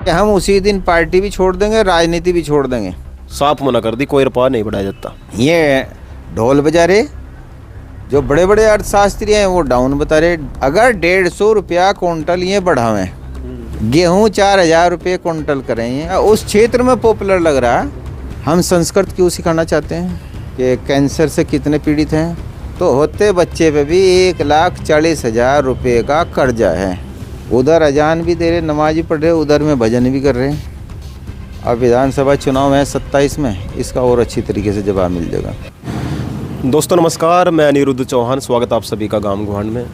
हम उसी दिन पार्टी भी छोड़ देंगे, राजनीति भी छोड़ देंगे। साफ मना कर दी, कोई रुपया नहीं बढ़ाया जाता। ये ढोल बजा रहे, जो बड़े बड़े अर्थशास्त्री हैं वो डाउन बता रहे। अगर 150 रुपया कुंटल ये बढ़ावें, गेहूं 4000 रुपये कुंटल करें, उस क्षेत्र में पॉपुलर लग रहा है। हम संस्कृत क्यों सिखाना चाहते हैं कि कैंसर से कितने पीड़ित हैं, तो होते बच्चे पे भी 1,40,000 रुपये का कर्जा है। उधर अजान भी दे रहे, नमाज भी पढ़ रहे, उधर में भजन भी कर रहे हैं। अब विधानसभा चुनाव है 27 में, इसका और अच्छी तरीके से जवाब मिल जाएगा। दोस्तों नमस्कार, मैं अनिरुद्ध चौहान, स्वागत आप सभी का गांव गुहान में।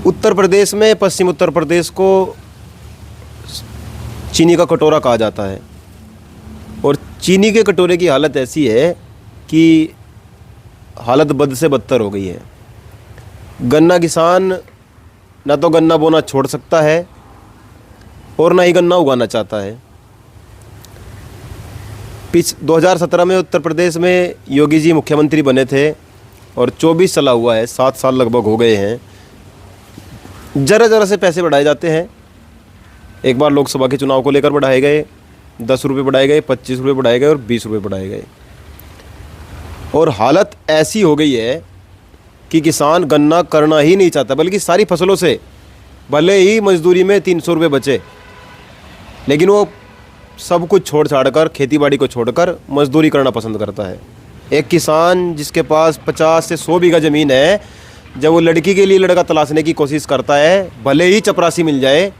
उत्तर प्रदेश में, पश्चिम उत्तर प्रदेश को चीनी का कटोरा कहा जाता है और चीनी के कटोरे की हालत ऐसी है कि हालत बद से बदतर हो गई है। गन्ना किसान ना तो गन्ना बोना छोड़ सकता है और ना ही गन्ना उगाना चाहता है। 2017 में उत्तर प्रदेश में योगी जी मुख्यमंत्री बने थे और 24 चला हुआ है, 7 साल लगभग हो गए हैं। ज़रा ज़रा से पैसे बढ़ाए जाते हैं। एक बार लोकसभा के चुनाव को लेकर बढ़ाए गए, 10 रुपये बढ़ाए गए, 25 रुपये बढ़ाए गए और 20 रुपये बढ़ाए गए। और हालत ऐसी हो गई है कि किसान गन्ना करना ही नहीं चाहता, बल्कि सारी फसलों से भले ही मजदूरी में 300 रुपये बचे, लेकिन वो सब कुछ छोड़ छाड़ कर, खेती बाड़ी को छोड़कर मजदूरी करना पसंद करता है। एक किसान जिसके पास 50 से 100 बीघा ज़मीन है, जब वो लड़की के लिए लड़का तलाशने की कोशिश करता है, भले ही चपरासी मिल जाए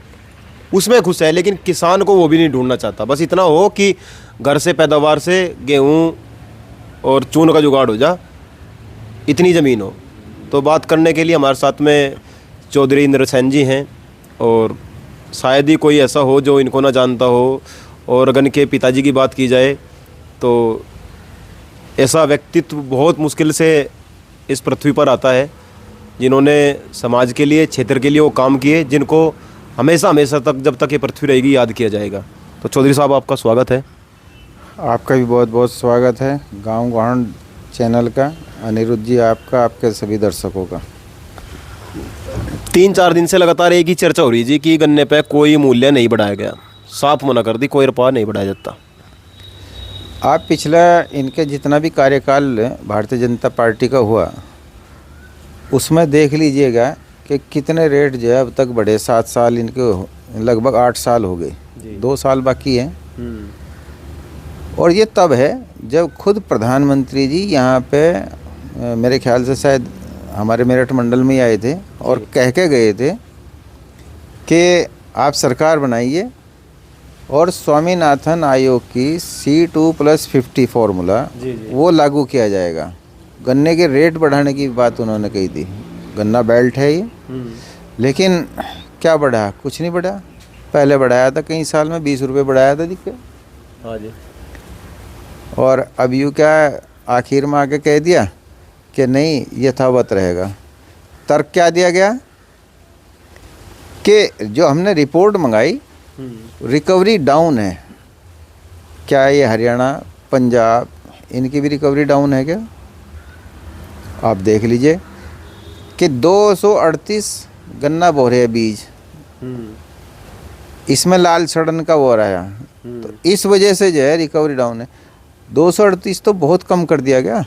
उसमें खुश है, लेकिन किसान को वो भी नहीं ढूंढना चाहता। बस इतना हो कि घर से पैदावार से गेहूँ और चून का जुगाड़ हो जा, इतनी ज़मीन हो। तो बात करने के लिए हमारे साथ में चौधरी इंद्रसेन जी हैं, और शायद ही कोई ऐसा हो जो इनको ना जानता हो। और अगर इनके पिताजी की बात की जाए तो ऐसा व्यक्तित्व बहुत मुश्किल से इस पृथ्वी पर आता है जिन्होंने समाज के लिए, क्षेत्र के लिए वो काम किए, जिनको हमेशा हमेशा तक, जब तक ये पृथ्वी रहेगी, याद किया जाएगा। तो चौधरी साहब, आपका स्वागत है। आपका भी बहुत बहुत स्वागत है गांव गुहान चैनल का। अनिरुद्ध जी आपका, आपके सभी दर्शकों का। 3-4 दिन से लगातार एक ही चर्चा हो रही जी कि गन्ने पे कोई मूल्य नहीं बढ़ाया गया। साफ मना कर दी, कोई रुपया नहीं बढ़ाया जाता। आप पिछला इनके जितना भी कार्यकाल भारतीय जनता पार्टी का हुआ, उसमें देख लीजिएगा कि कितने रेट जो है अब तक बढ़े। 7 साल इनके, लगभग 8 साल हो गए, 2 साल बाकी हैं। और ये तब है जब खुद प्रधानमंत्री जी यहाँ पे मेरे ख्याल से शायद हमारे मेरठ मंडल में ही आए थे और कह के गए थे कि आप सरकार बनाइए और स्वामीनाथन आयोग की C2+50 फॉर्मूला वो लागू किया जाएगा। गन्ने के रेट बढ़ाने की बात उन्होंने कही थी। गन्ना बेल्ट है ये, लेकिन क्या बढ़ा? कुछ नहीं बढ़ा। पहले बढ़ाया था कई साल में, 20 रुपये बढ़ाया था दिक्कत। हाँ जी। और अब यूँ क्या आखिर में आके कह दिया कि नहीं, यथावत रहेगा। तर्क क्या दिया गया कि जो हमने रिपोर्ट मंगाई, रिकवरी डाउन है। क्या ये हरियाणा, पंजाब, इनकी भी रिकवरी डाउन है क्या? आप देख लीजिए कि 238 गन्ना बो रहे हैं बीज, इसमें लाल सड़न का वो रहा है। तो इस वजह से जो है रिकवरी डाउन है। 238 तो बहुत कम कर दिया गया।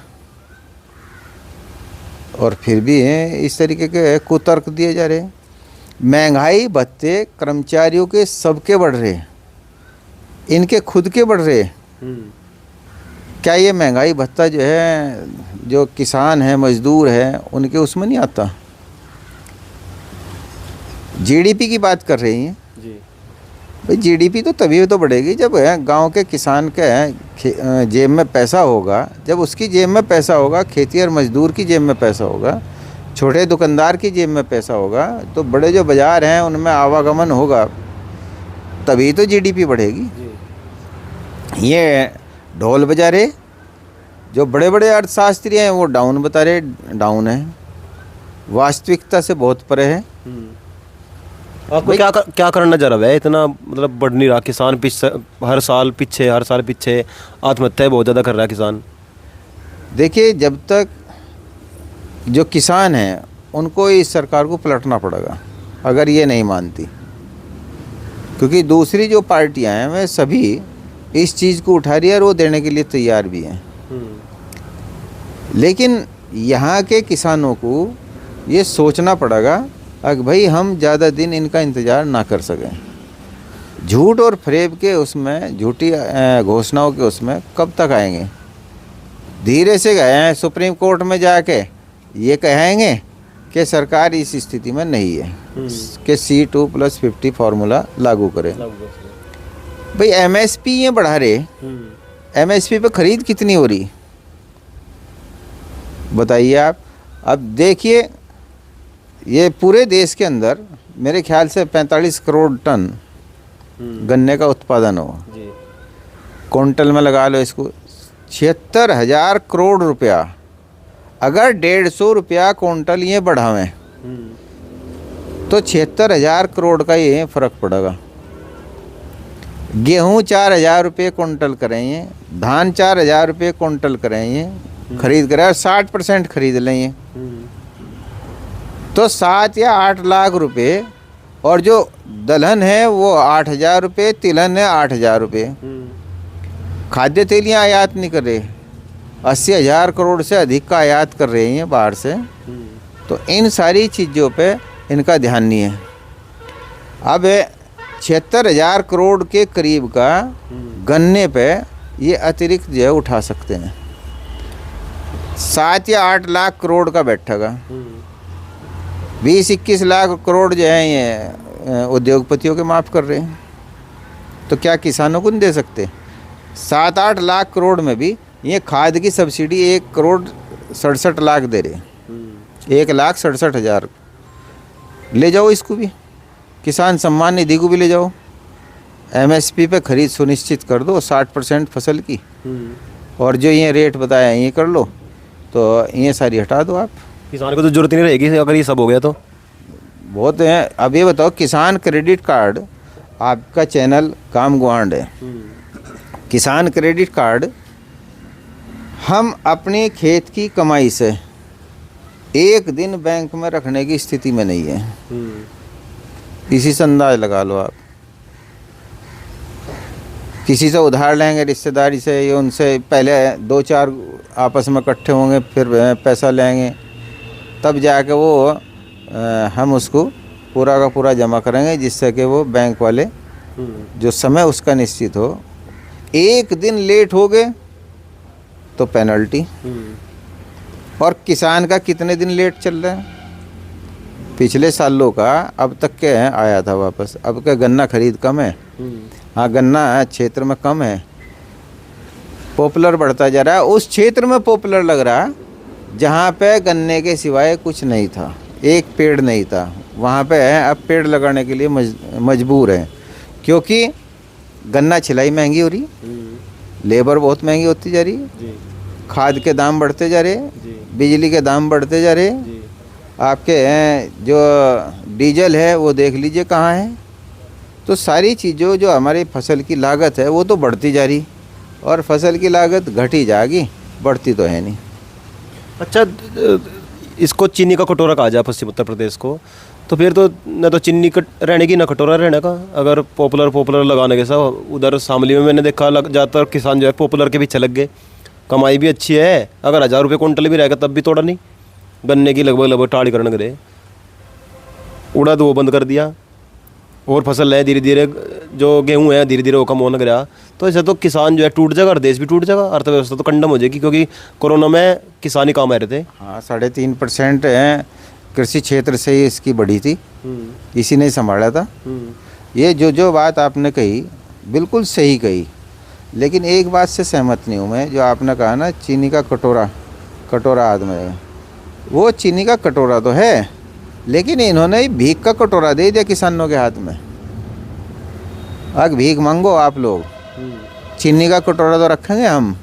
और फिर भी हैं इस तरीके के कुतर्क दिए जा रहे हैं। महंगाई भत्ते कर्मचारियों के सबके बढ़ रहे, इनके खुद के बढ़ रहे। क्या ये महंगाई भत्ता जो है, जो किसान है, मजदूर है, उनके उसमें नहीं आता? जीडीपी की बात कर रही हैं जी। भाई जीडीपी तो तभी तो बढ़ेगी जब गांव के किसान के जेब में पैसा होगा, जब उसकी जेब में पैसा होगा, खेती और मजदूर की जेब में पैसा होगा, छोटे दुकानदार की जेब में पैसा होगा, तो बड़े जो बाज़ार हैं उनमें आवागमन होगा, तभी तो जीडीपी बढ़ेगी। ये ढोल बजा रहे, जो बड़े बड़े अर्थशास्त्री हैं वो डाउन बता रहे, डाउन है, वास्तविकता से बहुत परे है। आपको क्या करना जरा है, इतना मतलब बढ़ नहीं रहा। किसान हर साल पीछे आत्महत्या बहुत ज़्यादा कर रहा है किसान। देखिए, जब तक जो किसान हैं उनको इस सरकार को पलटना पड़ेगा। अगर ये नहीं मानती, क्योंकि दूसरी जो पार्टियां हैं वे सभी इस चीज़ को उठा रही है और वो देने के लिए तैयार भी हैं। लेकिन यहाँ के किसानों को ये सोचना पड़ेगा कि भाई हम ज़्यादा दिन इनका इंतज़ार ना कर सकें। झूठ और फरेब के उसमें, झूठी घोषणाओं के उसमें कब तक आएंगे। धीरे से गए हैं सुप्रीम कोर्ट में जाके ये कहेंगे कि सरकार इस स्थिति में नहीं है कि C2+50 फार्मूला लागू करे। भाई MSP ये बढ़ा रहे, MSP पे खरीद कितनी हो रही बताइए आप। अब देखिए ये पूरे देश के अंदर मेरे ख्याल से 45 करोड़ टन गन्ने का उत्पादन हो, क्विंटल में लगा लो इसको 76,000 करोड़ रुपया। अगर 150 रुपया क्विंटल ये बढ़ावें तो 76,000 करोड़ का ये फर्क पड़ेगा। गेहूँ 4,000 रुपये क्विंटल करेंगे, धान 4,000 रुपये क्विंटल करेंगे, खरीद करें 60% खरीद लेंगे तो 7 या 8 लाख रुपए। और जो दलहन है वो 8,000 रुपये, तिलहन है 8,000 रुपये। खाद्य तेलियाँ आयात नहीं कर रहे, 80,000 करोड़ से अधिक का आयात कर रहे हैं बाहर से। तो इन सारी चीज़ों पे इनका ध्यान नहीं है। अब 76,000 करोड़ के करीब का गन्ने पे ये अतिरिक्त जो है उठा सकते हैं। 7 या 8 लाख करोड़ का बैठेगा, 20-21 लाख करोड़ जो है ये उद्योगपतियों के माफ़ कर रहे हैं। तो क्या किसानों को नहीं दे सकते? 7-8 लाख करोड़ में भी ये खाद की सब्सिडी 1,67,00,000 दे रहे, 1,67,000। ले जाओ इसको भी, किसान सम्मान निधि को भी ले जाओ, MSP पे खरीद सुनिश्चित कर दो 60% फसल की। और जो ये रेट बताया ये कर लो, तो ये सारी हटा दो आप। किसान को तो जरूरत नहीं रहेगी अगर ये सब हो गया तो। बहुत है। अब ये बताओ, किसान क्रेडिट कार्ड, आपका चैनल काम गुआंड है, किसान क्रेडिट कार्ड हम अपने खेत की कमाई से एक दिन बैंक में रखने की स्थिति में नहीं है। इसी से अंदाज लगा लो आप। किसी से उधार लेंगे, रिश्तेदारी से, या उनसे पहले 2-4 आपस में इकट्ठे होंगे, फिर पैसा लेंगे, तब जाके वो हम उसको पूरा का पूरा जमा करेंगे, जिससे कि वो बैंक वाले जो समय उसका निश्चित हो। एक दिन लेट हो गए तो पेनल्टी। और किसान का कितने दिन लेट चल रहा है? पिछले सालों का अब तक के आया था वापस। अब का गन्ना खरीद कम है, हाँ गन्ना क्षेत्र में कम है, पॉपुलर बढ़ता जा रहा है। उस क्षेत्र में पॉपुलर लग रहा जहाँ पे गन्ने के सिवाय कुछ नहीं था, एक पेड़ नहीं था, वहाँ पे अब पेड़ लगाने के लिए मजबूर है। क्योंकि गन्ना छिलाई महंगी हो रही, लेबर बहुत महंगी होती जा रही, खाद के दाम बढ़ते जा रहे, बिजली के दाम बढ़ते जा रहे, आपके जो डीजल है वो देख लीजिए कहाँ है। तो सारी चीज़ों जो हमारी फसल की लागत है वो तो बढ़ती जा रही, और फसल की लागत घटी जाएगी, बढ़ती तो है नहीं। अच्छा, इसको चीनी का कटोरा कहा जाए पश्चिम उत्तर प्रदेश को, तो फिर तो न तो चीनी रहने की, न कटोरा रहने का। अगर पॉपुलर लगाने के साथ उधर शामली में मैंने देखा ज़्यादातर किसान जो है पॉपुलर के पीछे लग गए। कमाई भी अच्छी है, अगर 1,000 रुपये क्विंटल भी रहेगा तब भी तोड़ा नहीं। गन्ने की लगभग टाड़ी करने गए, उड़द वो बंद कर दिया, और फसल है धीरे धीरे, जो गेहूँ है धीरे धीरे वो कम होने गया। तो ऐसे तो किसान जो है टूट जाएगा और देश भी टूट जाएगा, अर्थव्यवस्था तो कंडम हो जाएगी। क्योंकि कोरोना में किसान ही काम आ रहे थे। हाँ, 3.5% है कृषि क्षेत्र से ही इसकी बढ़ी थी, इसी ने संभाला था। ये जो बात आपने कही बिल्कुल सही कही, लेकिन एक बात से सहमत नहीं हूँ मैं। जो आपने कहा ना चीनी का कटोरा हाथ में, वो चीनी का कटोरा तो है, लेकिन इन्होंने भीख का कटोरा दे दिया किसानों के हाथ में। अब भीख मांगो आप लोग, चीनी का कटोरा तो रखेंगे हम,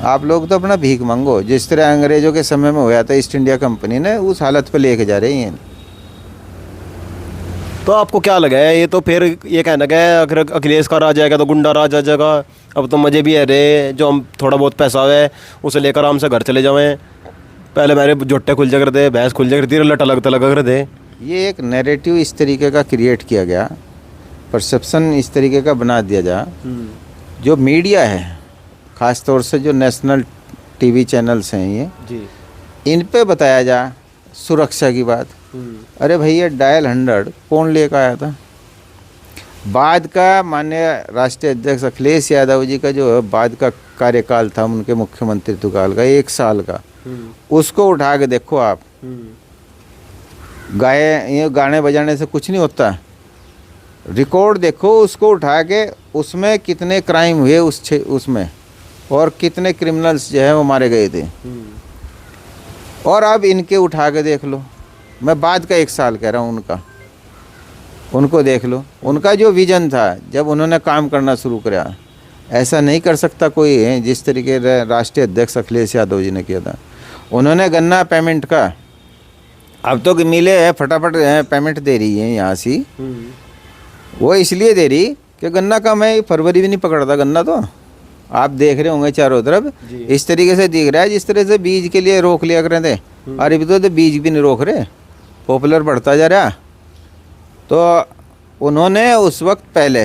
आप लोग तो अपना भीख मांगो। जिस तरह अंग्रेजों के समय में हुआ था ईस्ट इंडिया कंपनी ने, उस हालत पे लेके जा रही हैं। तो आपको क्या लगा है, ये तो फिर ये कहना है अगर अखिलेश का राज आएगा तो गुंडा राज आ जाएगा। अब तो मज़े भी है रे, जो हम थोड़ा बहुत पैसा है उसे लेकर आराम से घर चले जाएं। पहले मेरे जोटे खुल जा करते, भैंस खुल जा करती, लटा लगता लगा करते। ये एक नैरेटिव इस तरीके का क्रिएट किया गया परसेप्शन इस तरीके का बना दिया जा, जो मीडिया है ख़ास तौर से जो नेशनल टीवी चैनल्स हैं ये, जी इन पे बताया जा सुरक्षा की बात। अरे भैया डायल 100 कौन लेकर आया था? बाद का माननीय राष्ट्रीय अध्यक्ष अखिलेश यादव जी का जो बाद का कार्यकाल था उनके मुख्यमंत्रित्व काल का 1 साल का, उसको उठा के देखो आप। ये गाने बजाने से कुछ नहीं होता, रिकॉर्ड देखो उसको उठा के, उसमें कितने क्राइम हुए उसमें, और कितने क्रिमिनल्स जो है वो मारे गए थे। और अब इनके उठा के देख लो, मैं बाद का 1 साल कह रहा हूँ उनका, उनको देख लो। उनका जो विजन था जब उन्होंने काम करना शुरू किया, ऐसा नहीं कर सकता कोई है जिस तरीके राष्ट्रीय अध्यक्ष अखिलेश यादव जी ने किया था। उन्होंने गन्ना पेमेंट का, अब तो मिले है फटाफट पेमेंट दे रही है यहाँ से, वो इसलिए दे रही कि गन्ना कम है, फरवरी भी नहीं पकड़ता गन्ना। तो आप देख रहे होंगे चारों तरफ इस तरीके से दिख रहा है जिस तरह से बीज के लिए रोक लिया करते थे, और अभी तो बीज भी नहीं रोक रहे, पॉपुलर बढ़ता जा रहा। तो उन्होंने उस वक्त पहले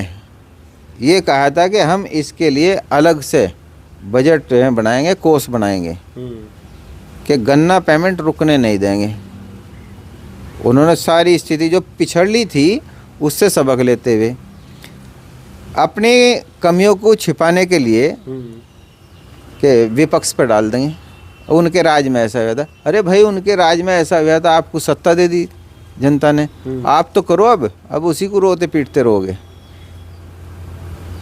ये कहा था कि हम इसके लिए अलग से बजट बनाएंगे, कोष बनाएंगे कि गन्ना पेमेंट रुकने नहीं देंगे। उन्होंने सारी स्थिति जो पिछड़ी थी उससे सबक लेते हुए अपनी कमियों को छिपाने के लिए कि विपक्ष पर डाल देंगे, उनके राज में ऐसा हुआ था। अरे भाई उनके राज में ऐसा हुआ था, आपको सत्ता दे दी जनता ने, आप तो करो, अब उसी को रोते पीटते रहोगे।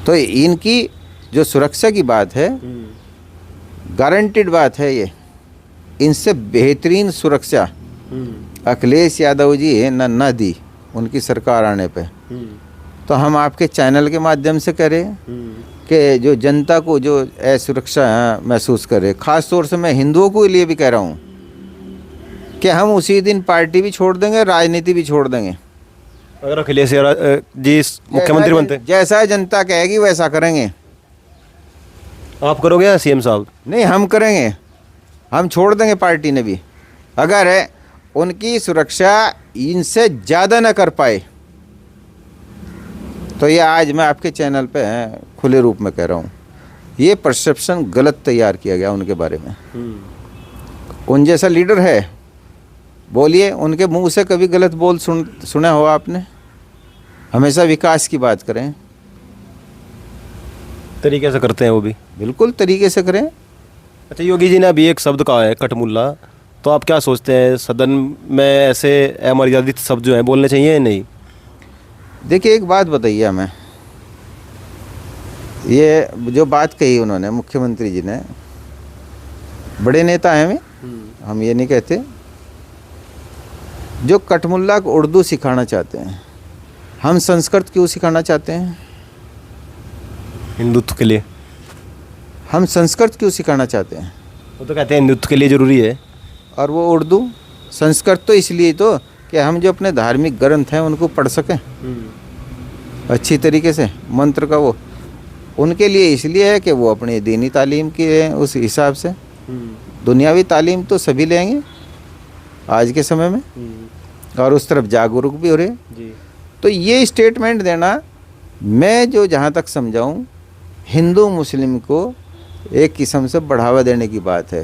तो इनकी जो सुरक्षा की बात है, गारंटीड बात है ये, इनसे बेहतरीन सुरक्षा अखिलेश यादव जी न दी उनकी सरकार आने पे। तो हम आपके चैनल के माध्यम से करें कि जो जनता को जो असुरक्षा महसूस करे, ख़ास तौर से मैं हिंदुओं के लिए भी कह रहा हूँ कि हम उसी दिन पार्टी भी छोड़ देंगे, राजनीति भी छोड़ देंगे। अगर अखिलेश जी मुख्यमंत्री बनते, जैसा जनता कहेगी वैसा करेंगे। आप करोगे या सीएम साहब? नहीं, हम करेंगे, हम छोड़ देंगे पार्टी ने भी, अगर उनकी सुरक्षा इनसे ज़्यादा न कर पाए। तो ये आज मैं आपके चैनल पे खुले रूप में कह रहा हूँ, ये परसेप्शन गलत तैयार किया गया उनके बारे में। उन जैसा लीडर है, बोलिए, उनके मुंह से कभी गलत बोल सुना हो आपने? हमेशा विकास की बात करें, तरीके से करते हैं वो भी, बिल्कुल तरीके से करें। अच्छा, योगी जी ने अभी एक शब्द कहा है कटमुल्ला, तो आप क्या सोचते हैं सदन में ऐसे अमर्यादित शब्द जो हैं बोलने चाहिए या नहीं? देखिए एक बात बताइए हमें, ये जो बात कही उन्होंने मुख्यमंत्री जी ने, बड़े नेता हैं हम ये नहीं कहते, जो कटमुल्ला को उर्दू सिखाना चाहते हैं, हम संस्कृत क्यों सिखाना चाहते हैं? हिंदुत्व के लिए। हम संस्कृत क्यों सिखाना चाहते हैं? वो तो कहते हैं हिंदुत्व के लिए ज़रूरी है, और वो उर्दू संस्कृत तो इसलिए तो कि हम जो अपने धार्मिक ग्रंथ हैं उनको पढ़ सकें अच्छी तरीके से, मंत्र का वो उनके लिए इसलिए है कि वो अपनी दीनी तालीम की है, उस हिसाब से। दुनियावी तालीम तो सभी लेंगे आज के समय में, और उस तरफ जागरूक भी हो रहे जी। तो ये स्टेटमेंट देना, मैं जो जहाँ तक समझाऊँ, हिंदू मुस्लिम को एक किस्म से बढ़ावा देने की बात है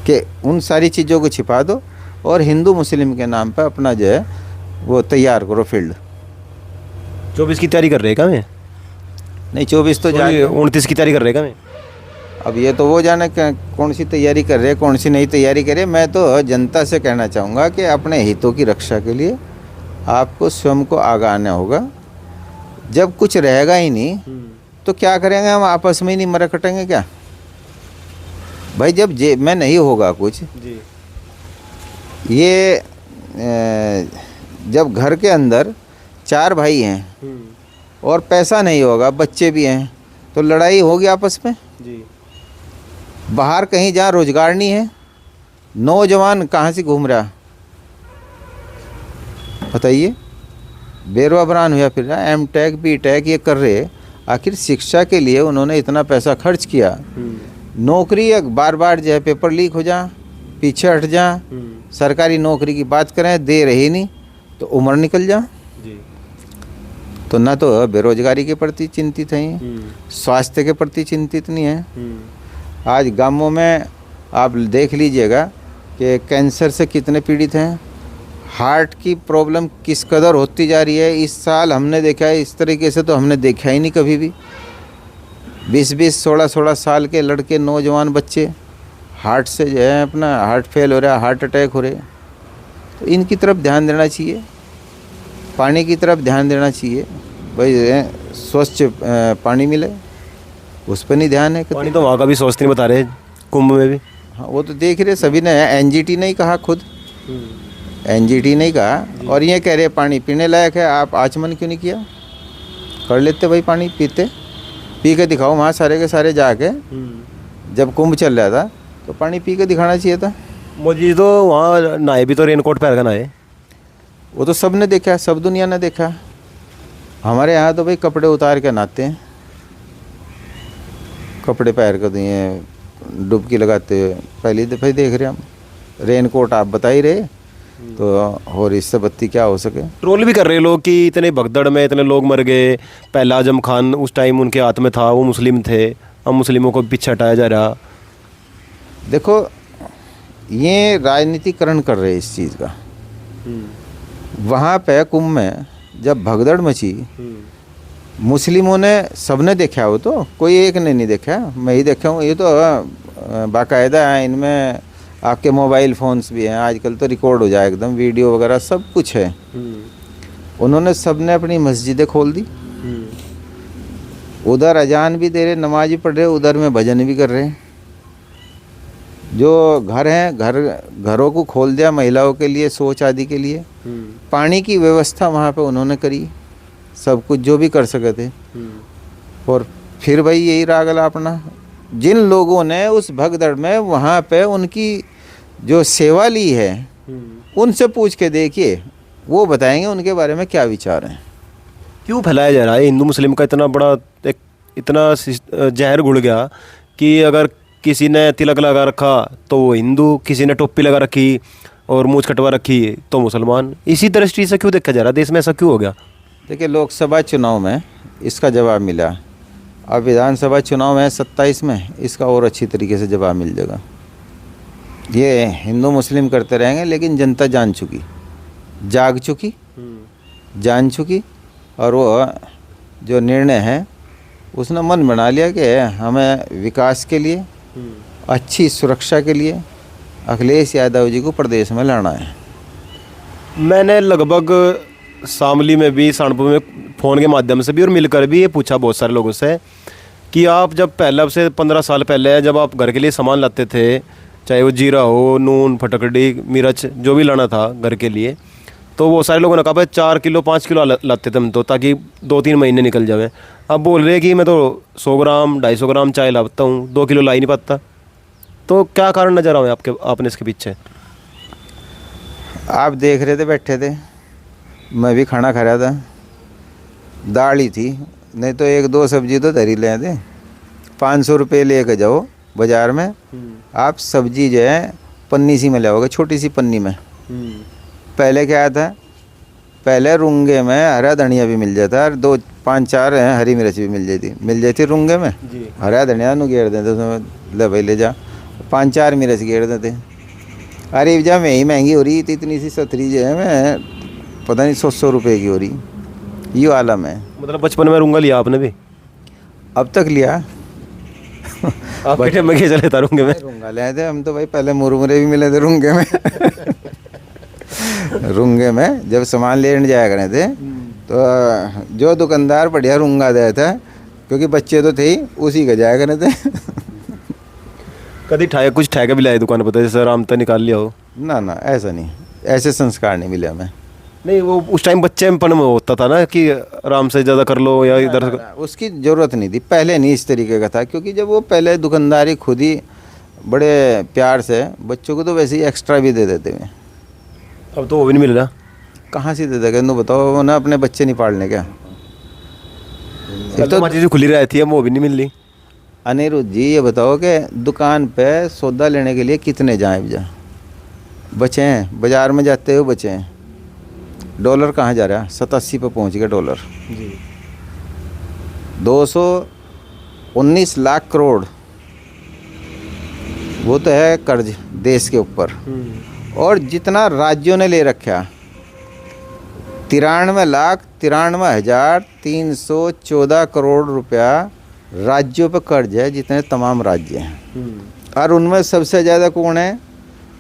कि उन सारी चीज़ों को छिपा दो और हिंदू मुस्लिम के नाम पर अपना जो है वो तैयार करो फील्ड। 24 की तैयारी कर रहे हैं क्या मैं? नहीं, 24 तो जाए, 29 की तैयारी कर रहे हैं क्या मैं? अब ये तो वो जाने कौन सी तैयारी कर रहे हैं, कौन सी नहीं तैयारी करे। मैं तो जनता से कहना चाहूँगा कि अपने हितों की रक्षा के लिए आपको स्वयं को आगा आना होगा। जब कुछ रहेगा ही नहीं तो क्या करेंगे, हम आपस में ही नहीं मर कटेंगे क्या भाई? जब जेब में नहीं होगा कुछ जी। ये जब घर के अंदर 4 भाई हैं और पैसा नहीं होगा, बच्चे भी हैं, तो लड़ाई होगी आपस में जी। बाहर कहीं जहाँ रोजगार नहीं है, नौजवान कहाँ से घूम रहा बताइए? बेरोजगार हुआ फिर रहा, M.Tech B.Tech ये कर रहे। आखिर शिक्षा के लिए उन्होंने इतना पैसा खर्च किया, नौकरी बार बार जो है पेपर लीक हो जा, पीछे हट जा, सरकारी नौकरी की बात करें, दे रही नहीं तो उम्र निकल जा जी। तो ना तो बेरोजगारी के प्रति चिंतित हैं, स्वास्थ्य के प्रति चिंतित नहीं है। आज गांवों में आप देख लीजिएगा कि कैंसर से कितने पीड़ित हैं, हार्ट की प्रॉब्लम किस कदर होती जा रही है। इस साल हमने देखा है, इस तरीके से तो हमने देखा ही नहीं कभी भी। 20-20, 16-16 साल के लड़के, नौजवान बच्चे हार्ट से जो है अपना हार्ट फेल हो रहा है, हार्ट अटैक हो रहे हैं। तो इनकी तरफ ध्यान देना चाहिए, पानी की तरफ ध्यान देना चाहिए, भाई स्वच्छ पानी मिले, उस पर नहीं ध्यान है। पानी तो वहाँ का भी स्वच्छ नहीं बता रहे कुंभ में भी। हाँ, वो तो देख रहे सभी ने, एनजीटी नहीं कहा, खुद एनजीटी नहीं कहा, और ये कह रहे पानी पीने लायक है। आप आचमन क्यों नहीं किया? कर लेते भाई, पानी पीते, पी के दिखाओ वहाँ सारे के सारे जाके। जब कुंभ चल रहा था तो पानी पी के दिखाना चाहिए था। मोदी तो वहाँ नहाए भी तो रेनकोट पहन कर नहाए। वो तो सब ने देखा, सब दुनिया ने देखा। हमारे यहाँ तो भाई कपड़े उतार के नहाते हैं, कपड़े पैर कर दिए, डुबकी लगाते हुए पहली दफ़ा देख रहे हम। रेनकोट आप बता ही रहे, तो और इससे बत्ती क्या हो सके। ट्रोल भी कर रहे लोग कि इतने भगदड़ में इतने लोग मर गए। पहला आजम खान उस टाइम उनके हाथ में था, वो मुस्लिम थे, अब मुस्लिमों को पीछे हटाया जा रहा। देखो, ये राजनीतिकरण कर रहे इस चीज़ का। वहाँ पे कुंभ में जब भगदड़ मची, मुस्लिमों ने, सबने देखा, वो तो कोई एक ने नहीं देखा, मैं ही देखा हूँ। ये तो बाकायदा है, इनमें आपके मोबाइल फ़ोन्स भी हैं आजकल, तो रिकॉर्ड हो जाए एकदम, वीडियो वगैरह सब कुछ है। उन्होंने सबने अपनी मस्जिदें खोल दी, उधर अजान भी दे रहे, नमाज भी पढ़ रहे, उधर में भजन भी कर रहे हैं। जो घर हैं, घरों को खोल दिया महिलाओं के लिए, शौच आदि के लिए। पानी की व्यवस्था वहाँ पे उन्होंने करी, सब कुछ जो भी कर सके थे। और फिर भाई यही राग अपना, जिन लोगों ने उस भगदड़ में वहाँ पे उनकी जो सेवा ली है, उनसे पूछ के देखिए, वो बताएंगे उनके बारे में क्या विचार हैं। क्यों फैलाया जा रहा है हिंदू मुस्लिम का इतना बड़ा एक इतना जहर घुल गया कि अगर किसी ने तिलक लगा रखा तो वो हिंदू, किसी ने टोपी लगा रखी और मूंछ कटवा रखी तो मुसलमान। इसी दृष्टि से क्यों देखा जा रहा है? देश में ऐसा क्यों हो गया? देखिए, लोकसभा चुनाव में इसका जवाब मिला, अब विधानसभा चुनाव है 27 में, इसका और अच्छी तरीके से जवाब मिल जाएगा। ये हिंदू मुस्लिम करते रहेंगे, लेकिन जनता जान चुकी, जाग चुकी, जान चुकी, और वो जो निर्णय है उसने मन बना लिया कि हमें विकास के लिए, अच्छी सुरक्षा के लिए अखिलेश यादव जी को प्रदेश में लाना है। मैंने लगभग शामली में भी, सानपुर में फ़ोन के माध्यम से भी और मिलकर भी ये पूछा बहुत सारे लोगों से कि आप जब पहले, अब से 15 साल पहले जब आप घर के लिए सामान लाते थे, चाहे वो जीरा हो, नून, फटकड़ी, मिर्च, जो भी लाना था घर के लिए, तो वो सारे लोगों ने कहा भाई 4 किलो 5 किलो लाते थे हम तो, ताकि 2-3 महीने निकल जाए। अब बोल रहे कि मैं तो 100 ग्राम 250 ग्राम चाय लाता हूँ, 2 किलो ला ही नहीं पाता। तो क्या कारण नज़र आए आपने इसके पीछे? आप देख रहे थे, बैठे थे, मैं भी खाना खा रहा था, दाल ही थी, नहीं तो 1-2 सब्जी तो धरी ले थे। 500 रुपये ले कर जाओ बाज़ार में, आप सब्जी जो है पन्नी सी में लाओगे, छोटी सी पन्नी में। पहले क्या था, पहले रुंगे में हरा धनिया भी मिल जाता, और 2-5-4 हरी मिर्च भी मिल जाती रुंगे में। हरा धनिया नु घेर देते उसमें, ले भाई ले जा, 5-4 मिर्च घेर देते। अरे जब मैं ही महंगी हो रही थी, इतनी सी सतरी जो है, मैं पता नहीं 100 रुपये की हो रही, ये आलम है। मतलब बचपन में रूंगा लिया आपने भी? अब तक लिया। आप बेटे में चले था रूंगे में? रूंगा ले थे हम तो भाई, पहले मुरमुरे भी मिले थे रूंगे में। रूंगे में जब सामान लेने जाया करे थे, तो जो दुकानदार बढ़िया रूंगा दे था, क्योंकि बच्चे तो थे ही, उसी का जाया करे थे। कभी कुछ ठेका भी लाए दुकान पर, जैसे राम तक निकाल लिया हो? ना, ऐसा नहीं, ऐसे संस्कार नहीं मिले हमें। नहीं, वो उस टाइम बच्चेपन में होता था ना कि आराम से ज़्यादा कर लो या इधर। उसकी ज़रूरत नहीं थी, पहले नहीं इस तरीके का था, क्योंकि जब वो पहले दुकानदारी खुद ही बड़े प्यार से, बच्चों को तो वैसे ही एक्स्ट्रा भी दे देते हैं। अब तो वो भी नहीं मिल रहा। कहाँ से दे देगा? नो बताओ ना, अपने बच्चे नहीं पालने क्या? तो चीज़ें खुली रहती है, वो भी नहीं मिल रही। अनिरुद्ध जी, ये बताओ कि दुकान पे सौदा लेने के लिए कितने जाएं? बचे हैं बाज़ार में जाते हुए, बचे हैं, डॉलर कहाँ जा रहा है? 87 पे पहुंच गया डॉलर। जी 219 लाख करोड़ वो तो है कर्ज देश के ऊपर। और जितना राज्यों ने ले रखा 93,93,314 करोड़ रुपया राज्यों पर कर्ज है, जितने तमाम राज्य हैं। और उनमें सबसे ज़्यादा कौन है?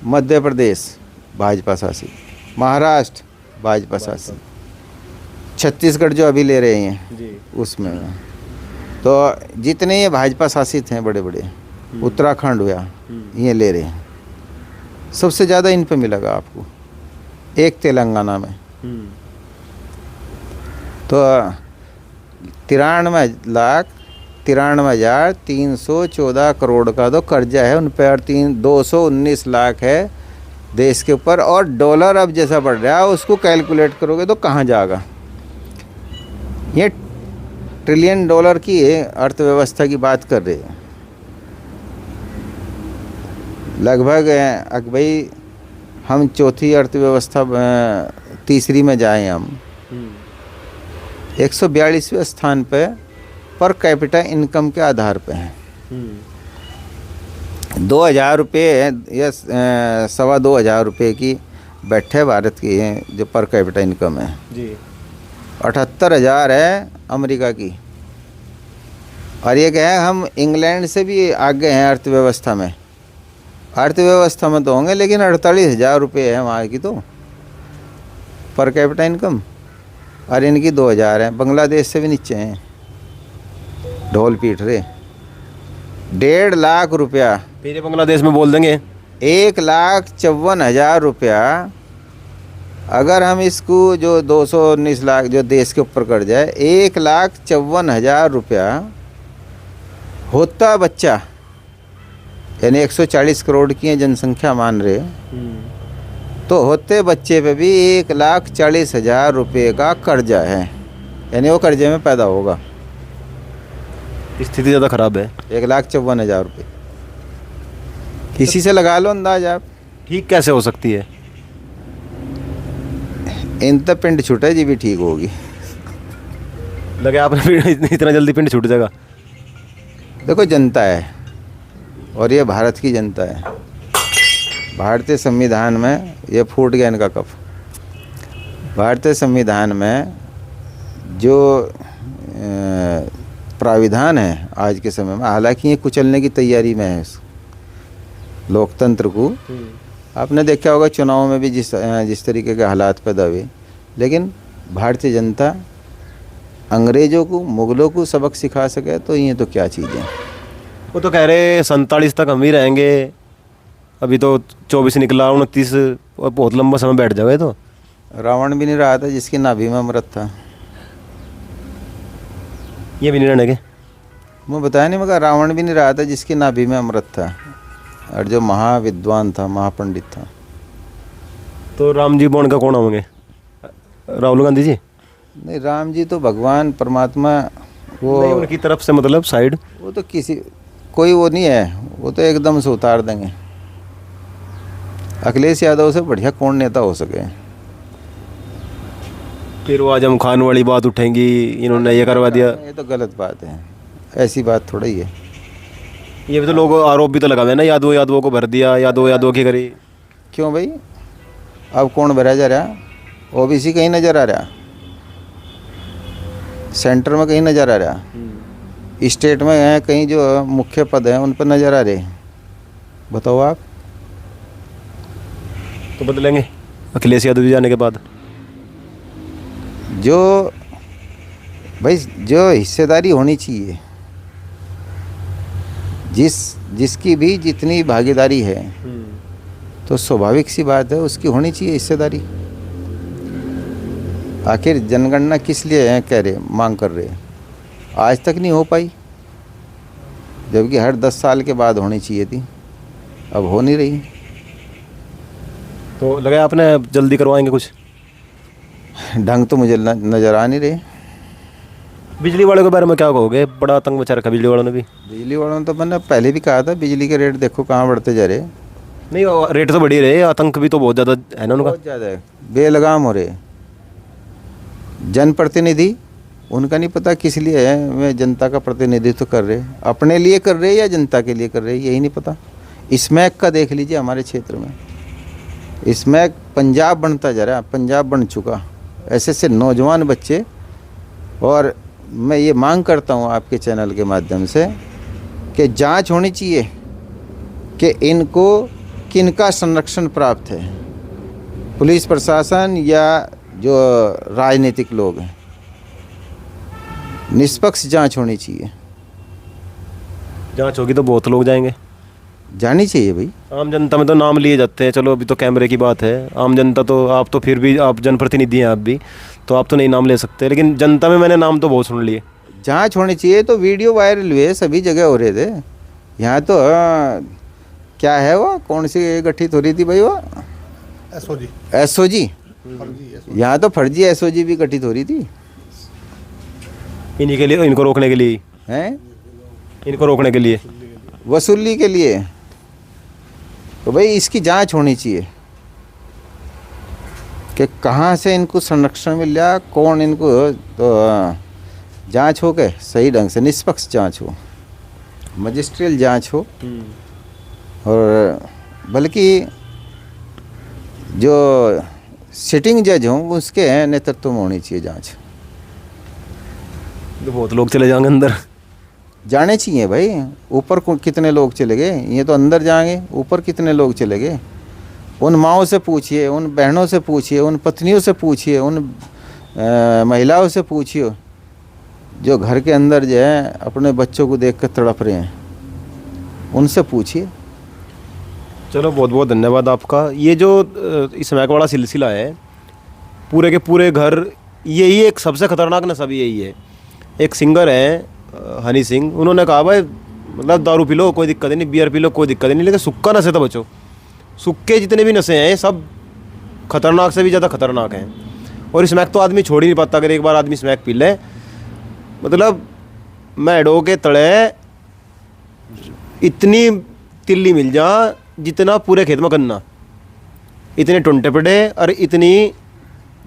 मध्य प्रदेश भाजपा शासित, महाराष्ट्र भाजपा शासित, छत्तीसगढ़ जो अभी ले रहे हैं जी उसमें। तो जितने ये भाजपा शासित हैं बड़े बड़े, उत्तराखंड हुआ, ये ले रहे हैं। सबसे ज़्यादा इन पे मिलेगा आपको, एक तेलंगाना में। तो 93,93,314 करोड़ का तो कर्जा है उन पर, और 219 लाख है देश के ऊपर। और डॉलर अब जैसा बढ़ रहा है उसको कैलकुलेट करोगे तो कहाँ जाएगा? ये ट्रिलियन डॉलर की अर्थव्यवस्था की बात कर रहे हैं। लगभग भाई हम चौथी अर्थव्यवस्था तीसरी में जाएं हम, 142वें स्थान पे पर कैपिटा इनकम के आधार पे हैं। 2,000 रुपये या 2,2500 रुपये की बैठे भारत की जो पर कैपिटा इनकम है जी। 78,000 है अमेरिका की। और ये क्या है, हम इंग्लैंड से भी आगे हैं अर्थव्यवस्था में। अर्थव्यवस्था में तो होंगे, लेकिन 48,000 रुपये है वहाँ की तो पर कैपिटा इनकम, और इनकी 2,000 है। बांग्लादेश से भी नीचे हैं, ढोल पीट रहे। 1.5 लाख रुपया, फिर बांग्लादेश में बोल देंगे 1,54,000 रुपया। अगर हम इसको जो 219 लाख जो देश के ऊपर कर जाए, 1,54,000 रुपया होता बच्चा, यानी 140 करोड़ की जनसंख्या मान रहे, तो होते बच्चे पे भी 1,40,000 रुपये का कर्जा है, यानी वो कर्जे में पैदा होगा। स्थिति ज़्यादा ख़राब है। 1,54,000 रुपये किसी से लगा लो अंदाज आप। ठीक कैसे हो सकती है? इन तो पिंड छूटे जी भी ठीक होगी। लगे आपने फिर इतना जल्दी पिंड छूट जाएगा? देखो जनता है, और ये भारत की जनता है। भारतीय संविधान में ये फूट गया इनका कफ। भारतीय संविधान में जो प्राविधान है आज के समय में, हालांकि ये कुचलने की तैयारी में है लोकतंत्र को। आपने देखा होगा चुनाव में भी जिस तरीके के हालात पैदा हुए, लेकिन भारतीय जनता अंग्रेज़ों को, मुग़लों को सबक सिखा सके तो ये तो क्या चीज़ है। वो तो कह रहे 47 तक हम ही रहेंगे, अभी तो 24 निकला, 29 और बहुत लंबा समय बैठ जाएगा। तो रावण भी नहीं रहा था जिसकी नाभि में अमृत था। ये भी नहीं रहने के, मैं बताया नहीं, मगर रावण भी नहीं रहा था जिसकी नाभि में अमृत था, और जो महाविद्वान था, महापंडित था। तो राम जी बन का कौन होंगे? राहुल गांधी जी? नहीं, राम जी तो भगवान परमात्मा, वो नहीं, उनकी तरफ से मतलब साइड, वो तो कोई वो नहीं है, वो तो एकदम से उतार देंगे। अखिलेश यादव से बढ़िया कौन नेता हो सके? फिर वो आजम खान वाली बात उठेंगी, इन्होंने ये करवा दिया। ये तो गलत बात है, ऐसी बात थोड़ा ही है। ये भी तो लोग आरोप भी तो लगा हुए ना, यादवों को भर दिया, यादवों की करी। क्यों भाई? अब कौन भरा जा रहा? ओबीसी कहीं नज़र आ रहा? सेंटर में कहीं नज़र आ रहा? स्टेट में है कहीं जो मुख्य पद हैं उन पर नज़र आ रहे? बताओ आप। तो बदलेंगे अखिलेश यादव जी जाने के बाद? जो भाई जो हिस्सेदारी होनी चाहिए, जिसकी भी जितनी भागीदारी है, तो स्वाभाविक सी बात है उसकी होनी चाहिए हिस्सेदारी। आखिर जनगणना किस लिए कह रहे, मांग कर रहे, आज तक नहीं हो पाई, जबकि हर 10 साल के बाद होनी चाहिए थी, अब हो नहीं रही। तो लगा आपने जल्दी करवाएंगे कुछ? ढंग तो मुझे नज़र आ नहीं रहे। बिजली वालों के बारे में क्या कहोगे? बड़ा आतंक मचा रखा बिजली वालों ने भी। बिजली वालों ने तो मैंने पहले भी कहा था, बिजली के रेट देखो कहाँ बढ़ते जा रहे। नहीं, रेट तो बढ़ी रहे, आतंक भी तो बहुत ज़्यादा है ना उनका। बहुत ज़्यादा है, बेलगाम हो रहे। जनप्रतिनिधि, उनका नहीं पता किस लिए है वे जनता का प्रतिनिधित्व कर रहे, अपने लिए कर रहे या जनता के लिए कर रहे, यही नहीं पता। स्मैक का देख लीजिए हमारे क्षेत्र में, स्मैक पंजाब बनता जा रहा है, पंजाब बन चुका, ऐसे ऐसे नौजवान बच्चे। और मैं ये मांग करता हूँ आपके चैनल के माध्यम से कि जांच होनी चाहिए कि इनको किनका संरक्षण प्राप्त है, पुलिस प्रशासन या जो राजनीतिक लोग हैं। निष्पक्ष जांच होनी चाहिए। जांच होगी तो बहुत लोग जाएंगे, जानी चाहिए भाई। आम जनता में तो नाम लिए जाते हैं, चलो अभी तो कैमरे की बात है, आम जनता तो आप तो फिर भी आप जनप्रतिनिधि हैं आप भी, तो आप तो नहीं नाम ले सकते, लेकिन जनता में मैंने नाम तो बहुत सुन लिए। जांच होनी चाहिए। तो वीडियो वायरल हुए, सभी जगह हो रहे थे। यहाँ तो क्या है वो, कौन सी गठित हो रही थी भाई वो, एसओजी। यहाँ तो फर्जी एसओजी भी गठित हो रही थी। इन्हीं के लिए, इनको रोकने के लिए हैं, इनको रोकने के लिए, वसूली के लिए। तो भाई इसकी जांच होनी चाहिए कि कहाँ से इनको संरक्षण मिल रहा, कौन इनको, तो जांच हो के सही ढंग से निष्पक्ष जांच हो, मजिस्ट्रियल जांच हो। और बल्कि जो सिटिंग जज हों उसके नेतृत्व में होनी चाहिए जांच। तो बहुत लोग चले जाएंगे अंदर, जाने चाहिए भाई। ऊपर कितने लोग चले गए, ये तो अंदर जाएंगे, ऊपर कितने लोग चले गए। उन माँओं से पूछिए, उन बहनों से पूछिए, उन पत्नियों से पूछिए, उन महिलाओं से पूछिए जो घर के अंदर जो है अपने बच्चों को देख कर तड़प रहे हैं, उनसे पूछिए। चलो बहुत बहुत धन्यवाद आपका। ये जो स्मैक वाला सिलसिला है, पूरे के पूरे घर, यही एक सबसे खतरनाक नशा भी यही है। एक सिंगर है हनी सिंह, उन्होंने कहा भाई मतलब दारू पी लो कोई दिक्कत नहीं, बियर पी लो कोई दिक्कत नहीं, लेकिन सुक्का नशे तो बचो। सुक्के जितने भी नशे हैं सब खतरनाक से भी ज़्यादा खतरनाक हैं। और स्मैक तो आदमी छोड़ ही नहीं पाता। अगर एक बार आदमी स्मैक पी ले, मतलब मैडो के तले इतनी तिल्ली मिल जा जितना पूरे खेत में गन्ना, इतने टुंटे पड़े और इतनी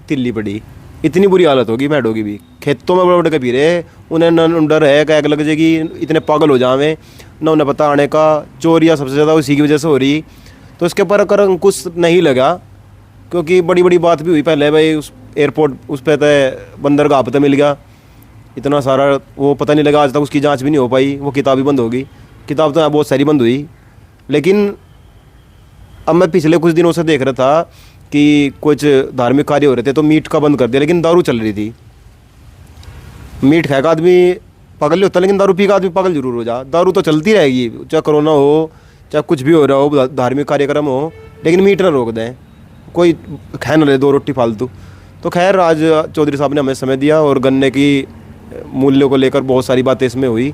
तिल्ली पड़ी, इतनी बुरी हालत होगी मैडो की भी। खेतों में बड़े बड़े के पी रहे, उन्हें न डर है कैग लग जाएगी, इतने पागल हो जावे, न उन्हें पता आने का। चोरियाँ सबसे ज़्यादा उसी की वजह से हो रही। तो इसके ऊपर अगर अंकुश नहीं लगा, क्योंकि बड़ी बड़ी बात भी हुई पहले भाई, उस एयरपोर्ट उस पर तो बंदरगाह पे मिल गया इतना सारा, वो पता नहीं लगा आज तक, उसकी जांच भी नहीं हो पाई, वो किताब भी बंद होगी। किताब तो बहुत सारी बंद हुई। लेकिन अब मैं पिछले कुछ दिनों से देख रहा था कि कुछ धार्मिक कार्य हो रहे थे तो मीट का बंद कर दिया, लेकिन दारू चल रही थी। मीट खाएगा आदमी पागल नहीं होता, लेकिन दारू पी का आदमी पागल जरूर हो जा। दारू तो चलती रहेगी, चाहे कोरोना हो, चाहे कुछ भी हो रहा हो, धार्मिक कार्यक्रम हो, लेकिन मीट ना रोक दें, कोई खा ना ले 2 रोटी फालतू। तो खैर आज चौधरी साहब ने हमें समय दिया और गन्ने की मूल्यों को लेकर बहुत सारी बातें इसमें हुई।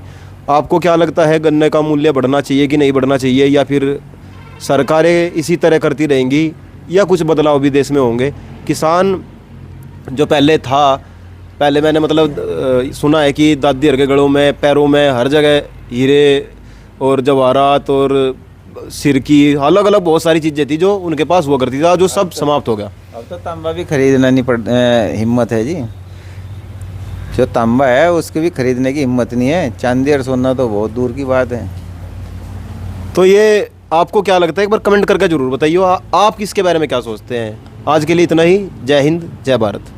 आपको क्या लगता है, गन्ने का मूल्य बढ़ना चाहिए कि नहीं बढ़ना चाहिए, या फिर सरकारें इसी तरह करती रहेंगी, या कुछ बदलाव भी देश में होंगे? किसान जो पहले था, पहले मैंने मतलब सुना है कि दादी हर के गलों में, पैरों में, हर जगह हीरे और जवाहरात और सिर की अलग अलग बहुत सारी चीज़ें थी जो उनके पास हुआ करती थी, जो सब समाप्त हो गया। अब तो तांबा भी खरीदना नहीं पड़ हिम्मत है जी। जो तांबा है उसकी भी खरीदने की हिम्मत नहीं है, चांदी और सोना तो बहुत दूर की बात है। तो ये आपको क्या लगता है, एक बार कमेंट करके ज़रूर बताइए। आप किसके बारे में क्या सोचते हैं। आज के लिए इतना ही। जय हिंद, जय भारत।